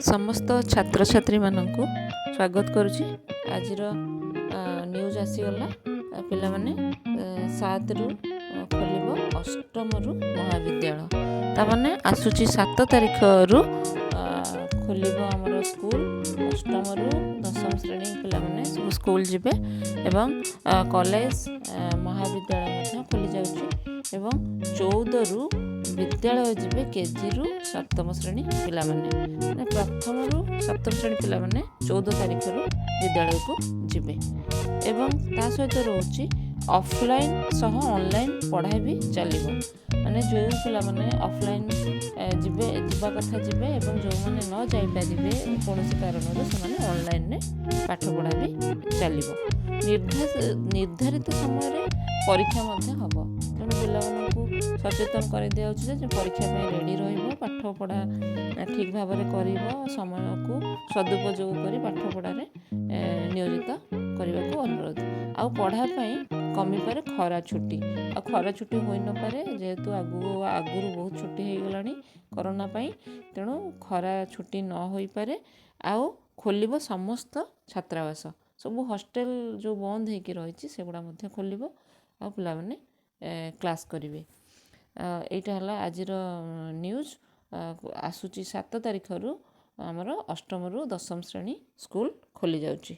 समस्त छात्र छात्री मानक स्वागत करुच्ची। आज न्यूज आसीगला पिला माने 7 रु खोल अष्टम रु महाविद्यालय ताने आसूची 7 तारीख रु खोल आमर स्कूल अष्टम रु दशम श्रेणी पिला माने सब स्कूल जिबे एवं कॉलेज महाविद्यालय खोली जाउची एवं 14 रु विद्यालय जीवे केजी रु सप्तम श्रेणी पिला माने प्रथम रु सप्तम श्रेणी पिला माने 14 तारीख रु विद्यालय को जीवे एवं ता सहित रोची ऑफलाइन सह ऑनलाइन पढ़ाई भी चलिबो माने जो पिला माने ऑफलाइन जीवे जीवा कथा जीवे एवं जो माने न जाई परिबे कोनोसी कारण रो से माने ऑनलाइन ने पाठ पढ़ा भी चलिबो निर्धारित समय रे परीक्षा मध्ये हबो तेणु पिला मानकु सचेतन कर दिया जे परीक्षा में रेडी रहिबो पाठ पढ़ा ठीक भाव में करिबो समय को सदुपयोग करी पाठ पढ़ा रे नियोजित करने को अनुरोध आउ पढ़ाई कमी पारे खरा छुट्टी आ खरा छुट्टी हो न पारे जेहेतु आगु बहुत छुट्टी हो गलानी कोरोना पाई तेणु खरा छुट्टी न हो पारे आउ खोलिबो समस्त छात्रावास सब हॉस्टल जो बंद होकर रही सेगुड़ा खोलिबो आ पिला माने क्लास करिवे। एटा हला आजिर न्यूज आसूची 7 तारीख रु आमर अष्टम रु दशम श्रेणी स्कूल खोली जाउची।